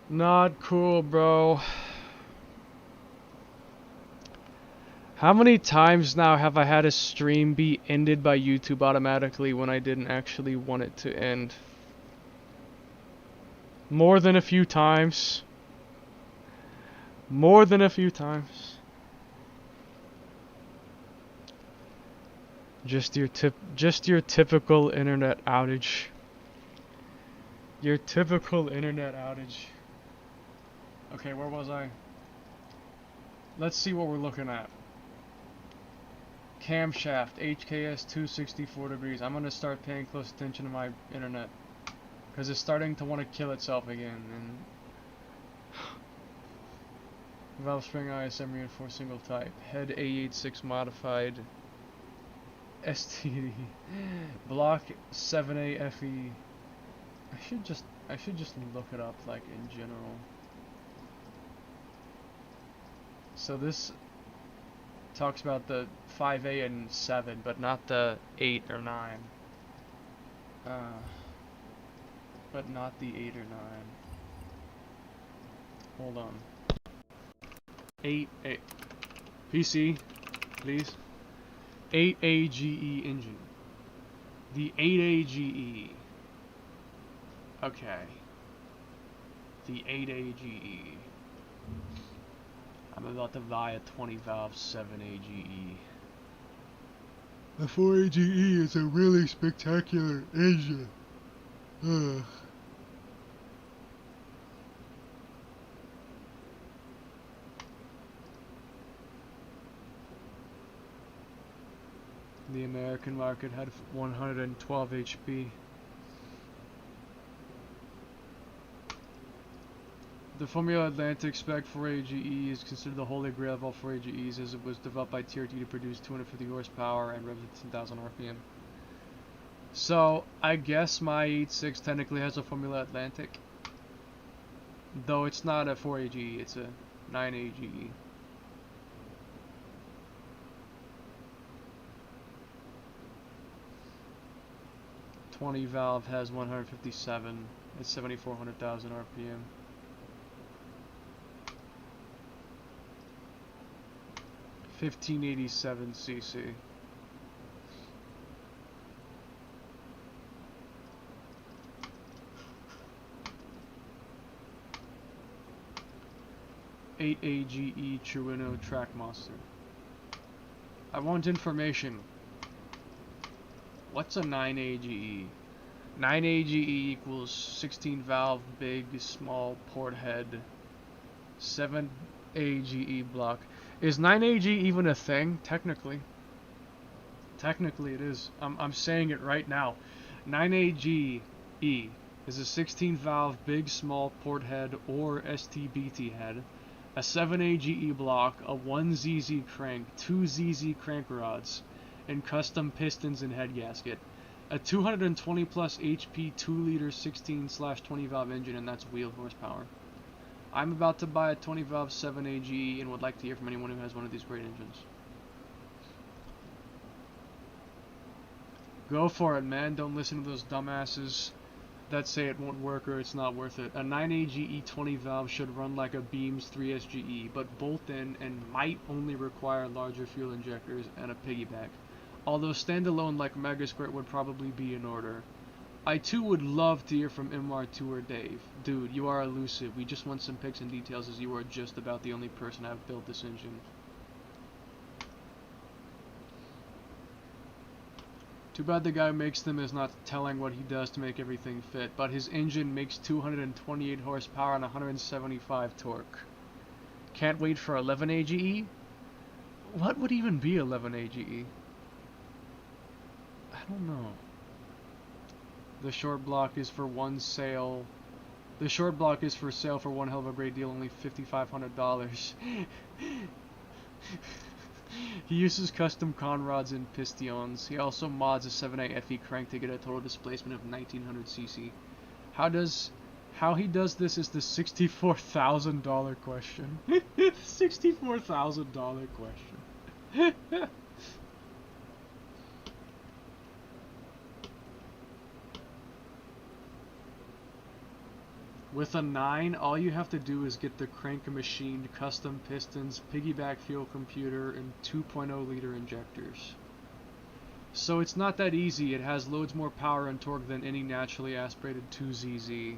Not cool, bro. How many times now have I had a stream be ended by YouTube automatically when I didn't actually want it to end? More than a few times. More than a few times. Just your typical internet outage. Your typical internet outage. Okay, where was I? Let's see what we're looking at. Camshaft, HKS 264 degrees. I'm gonna start paying close attention to my internet. Because it's starting to want to kill itself again. And valve spring ISM reinforced single type. Head A86 modified. STD. Block 7AFE. I should just look it up like in general. So this talks about the 5A and 7, but not the 8 or 9. But not the 8 or 9. Hold on. 8 PC, please. 8AGE engine. The 8AGE. Okay. The 8AGE. I'm about to buy a 20 valve 7AGE. The 4AGE is a really spectacular engine. Ugh. The American market had 112 HP. The Formula Atlantic spec 4AGE is considered the holy grail of all 4AGEs, as it was developed by TRT to produce 250 horsepower and revs at 10,000 RPM. So, I guess my 8.6 technically has a Formula Atlantic. Though it's not a 4AGE, it's a 9AGE. .20 valve has 157 at 7,400,000 RPM. $1587cc. .8AGE Truino Trackmaster. I want information. What's a 9AGE? 9AGE equals 16 valve big small port head 7AGE block. Is 9AG even a thing? Technically. Technically it is. I'm saying it right now. 9AGE is a 16 valve big small port head or STBT head, a 7AGE block, a 1ZZ crank, 2 ZZ crank rods, and custom pistons and head gasket. A 220 plus HP 2-liter 16/20 valve engine, and that's wheel horsepower. I'm about to buy a 20 valve 7AGE and would like to hear from anyone who has one of these great engines. Go for it, man. Don't listen to those dumbasses that say it won't work or it's not worth it. A 9AGE 20 valve should run like a Beams 3SGE, but bolt in and might only require larger fuel injectors and a piggyback. Although standalone like Megasquirt would probably be in order. I too would love to hear from MR2 or Dave. Dude, you are elusive. We just want some pics and details, as you are just about the only person I've built this engine. Too bad the guy who makes them is not telling what he does to make everything fit, but his engine makes 228 horsepower and 175 torque. Can't wait for 11AGE? What would even be 11AGE? I don't know. The short block is for one sale. The short block is for sale for one hell of a great deal, only $5,500. He uses custom con rods and pistons. He also mods a 7A FE crank to get a total displacement of 1900cc. How he does this is the $64,000 question. $64,000 question. With a 9, all you have to do is get the crank machined custom pistons, piggyback fuel computer, and 2.0 liter injectors. So it's not that easy. It has loads more power and torque than any naturally aspirated 2ZZ.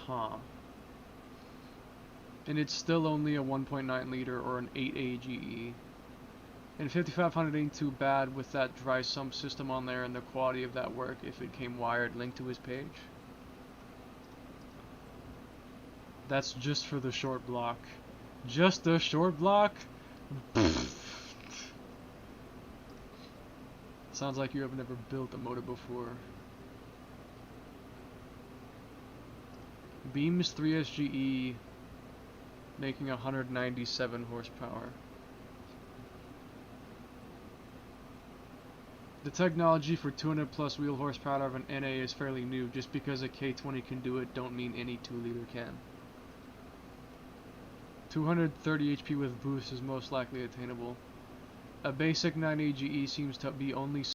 Huh. And it's still only a 1.9 liter or an 8 AGE. And 5500 ain't too bad with that dry sump system on there and the quality of that work if it came wired. Link to his page. That's just for the short block. Just the short block? Sounds like you have never built a motor before. Beams 3SGE making 197 horsepower. The technology for 200 plus wheel horsepower of an NA is fairly new. Just because a K20 can do it don't mean any 2-liter can. 230 HP with boost is most likely attainable. A basic 9 AGE seems to be only